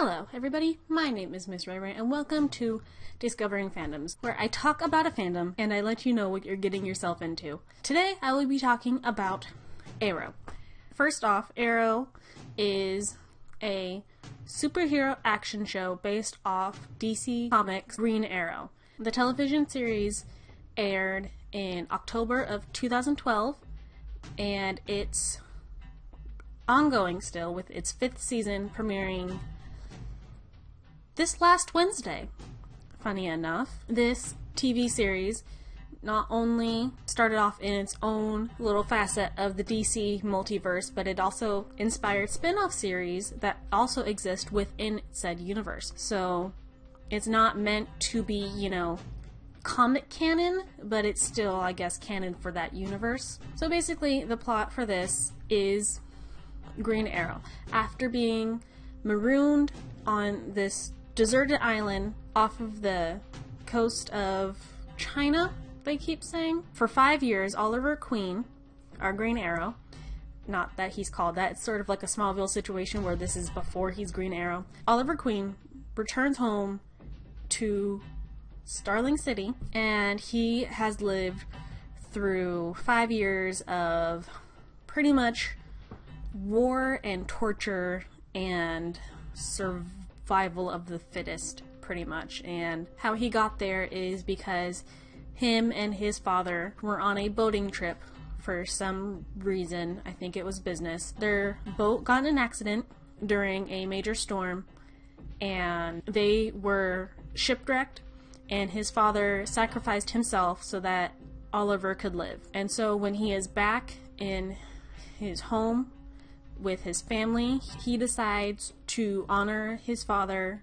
Hello everybody, my name is MsRheyRhey and welcome to Discovering Fandoms, where I talk about a fandom and I let you know what you're getting yourself into. Today I will be talking about Arrow. First off, Arrow is a superhero action show based off DC Comics' Green Arrow. The television series aired in October of 2012 and it's ongoing still with its 5th season premiering this last Wednesday. Funny enough, this TV series not only started off in its own little facet of the DC multiverse, but it also inspired spin-off series that also exist within said universe. So it's not meant to be, comic canon, but it's still, I guess, canon for that universe. So basically, the plot for this is Green Arrow, after being marooned on this deserted island off of the coast of China, they keep saying, for 5 years. Oliver Queen, our Green Arrow, not that he's called that, it's sort of like a Smallville situation where this is before he's Green Arrow. Oliver Queen returns home to Starling City, and he has lived through 5 years of pretty much war and torture and survival of the fittest, pretty much. And how he got there is because him and his father were on a boating trip for some reason. I think it was business. Their boat got in an accident during a major storm and they were shipwrecked, and his father sacrificed himself so that Oliver could live. And so when he is back in his home with his family, he decides to honor his father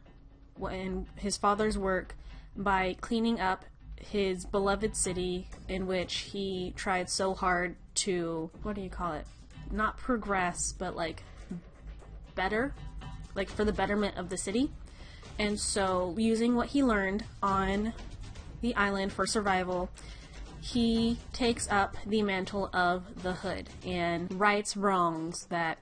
and his father's work by cleaning up his beloved city, in which he tried so hard to, not progress, but better, for the betterment of the city. And so, using what he learned on the island for survival, he takes up the mantle of the Hood and rights wrongs that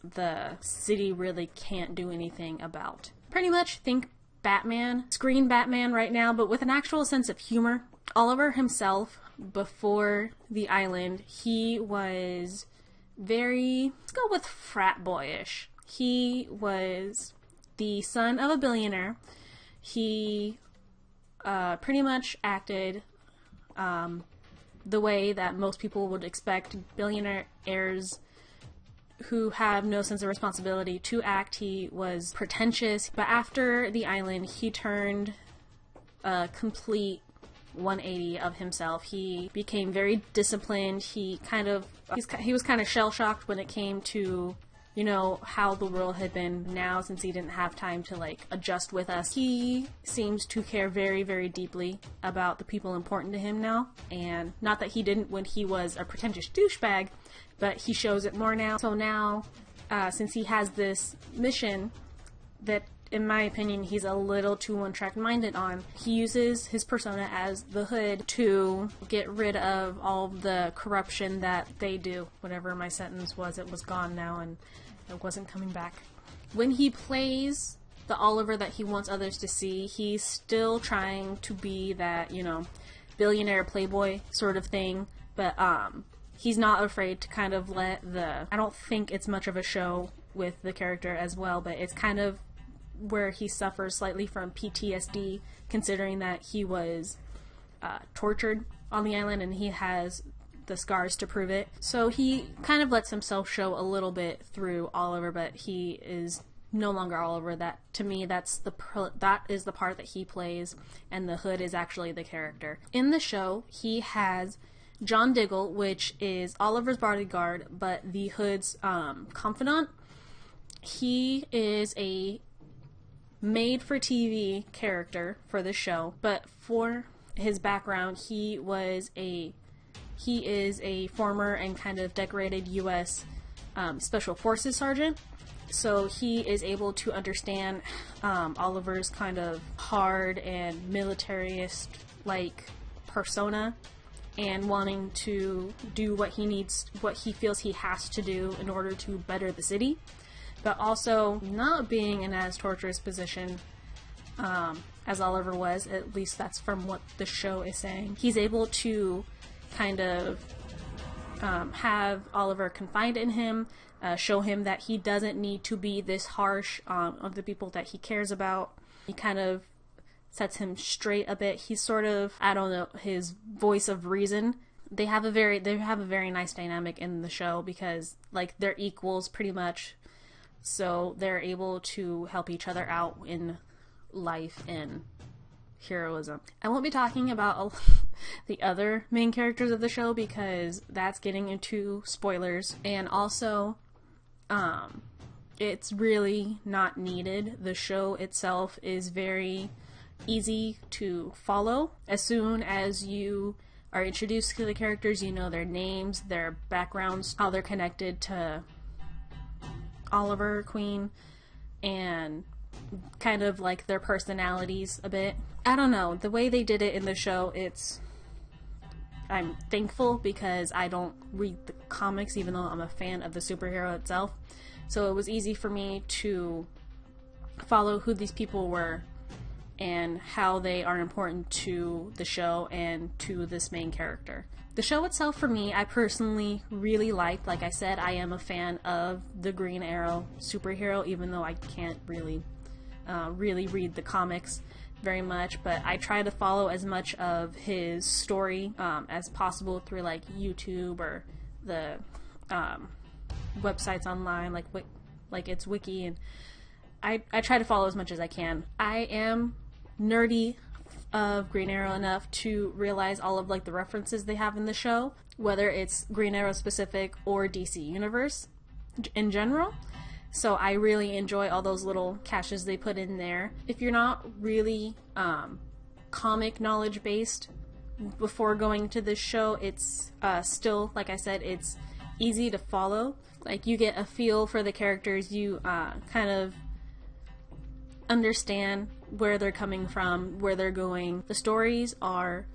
the city really can't do anything about. Pretty much think Batman, screen Batman right now, but with an actual sense of humor. Oliver himself, before the island, he was very, let's go with frat boyish. He was the son of a billionaire. He pretty much acted the way that most people would expect billionaire heirs who have no sense of responsibility to act. He was pretentious, but after the island, he turned a complete 180 of himself. He became very disciplined. He was kind of shell-shocked when it came to how the world had been now, since he didn't have time to adjust with us. He seems to care very, very deeply about the people important to him now, and not that he didn't when he was a pretentious douchebag, but he shows it more now. So now, since he has this mission that, in my opinion, he's a little too one-track minded on, he uses his persona as the Hood to get rid of all the corruption that they do. Whatever my sentence was, it was gone now and it wasn't coming back. When he plays the Oliver that he wants others to see, he's still trying to be that, billionaire playboy sort of thing, but he's not afraid to kind of let I don't think it's much of a show with the character as well, but it's kind of where he suffers slightly from PTSD, considering that he was tortured on the island and he has the scars to prove it. So he kind of lets himself show a little bit through Oliver, but he is no longer Oliver. That, to me, that is the part that he plays, and the Hood is actually the character. In the show, he has John Diggle, which is Oliver's bodyguard, but the Hood's confidant. He is a made-for-TV character for the show, but for his background, he is a former and kind of decorated U.S. Special Forces sergeant, so he is able to understand Oliver's kind of hard and militarist-like persona and wanting to do what he feels he has to do in order to better the city. but also not being in as torturous position as Oliver was. At least that's from what the show is saying. He's able to kind of have Oliver confide in him, show him that he doesn't need to be this harsh of the people that he cares about. He kind of sets him straight a bit. He's sort of, I don't know, his voice of reason. They have a very nice dynamic in the show because, like, they're equals pretty much, so they're able to help each other out in life and heroism. I won't be talking about the other main characters of the show because that's getting into spoilers, and also it's really not needed. The show itself is very easy to follow. As soon as you are introduced to the characters, you know their names, their backgrounds, how they're connected to Oliver Queen, and kind of like their personalities a bit. I don't know, the way they did it in the show, I'm thankful because I don't read the comics even though I'm a fan of the superhero itself. So it was easy for me to follow who these people were and how they are important to the show and to this main character. The show itself, for me, I personally really liked. Like I said, I am a fan of the Green Arrow superhero, even though I can't really read the comics very much, but I try to follow as much of his story as possible through like YouTube or the websites online, like its wiki, and I try to follow as much as I can. I am nerdy of Green Arrow enough to realize all of like the references they have in the show, whether it's Green Arrow specific or DC Universe in general. So I really enjoy all those little caches they put in there. If you're not really comic knowledge based before going to this show, it's still, like I said, it's easy to follow. Like, you get a feel for the characters, you kind of understand where they're coming from, where they're going. The stories are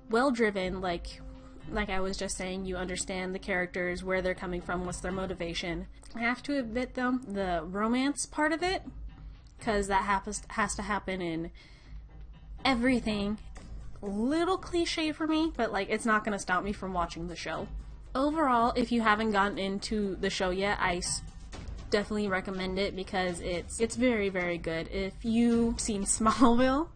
well driven, like I was just saying, you understand the characters, where they're coming from, what's their motivation. I have to admit though, the romance part of it, because that has to happen in everything, a little cliche for me, but like, it's not going to stop me from watching the show. Overall, if you haven't gotten into the show yet, I definitely recommend it because it's very, very good. If you've seen Smallville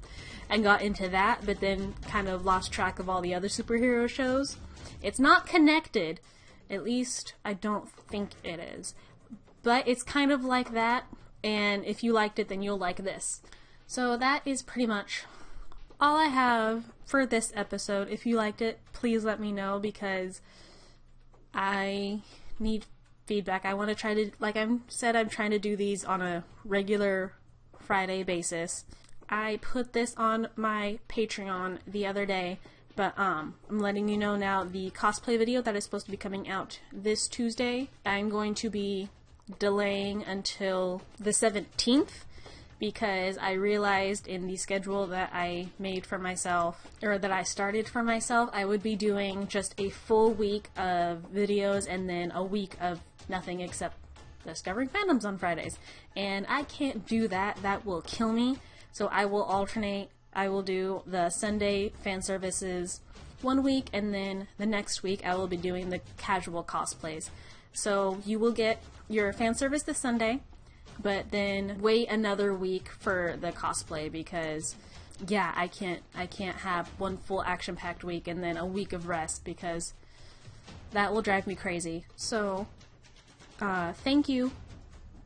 and got into that, but then kind of lost track of all the other superhero shows, it's not connected. At least, I don't think it is. But it's kind of like that, and if you liked it, then you'll like this. So that is pretty much all I have for this episode. If you liked it, please let me know because I need feedback. I want to try to, like I said, I'm trying to do these on a regular Friday basis. I put this on my Patreon the other day, but I'm letting you know now, the cosplay video that is supposed to be coming out this Tuesday, I'm going to be delaying until the 17th because I realized in the schedule that I made for myself, or that I started for myself, I would be doing just a full week of videos and then a week of nothing except discovering fandoms on Fridays. And I can't do that. That will kill me. So I will alternate. I will do the Sunday fan services one week, and then the next week I will be doing the casual cosplays. So you will get your fan service this Sunday, but then wait another week for the cosplay because, yeah, I can't have one full action-packed week and then a week of rest because that will drive me crazy. So, thank you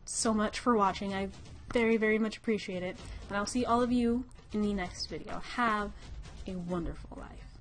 so much for watching. I very, very much appreciate it. And I'll see all of you in the next video. Have a wonderful life.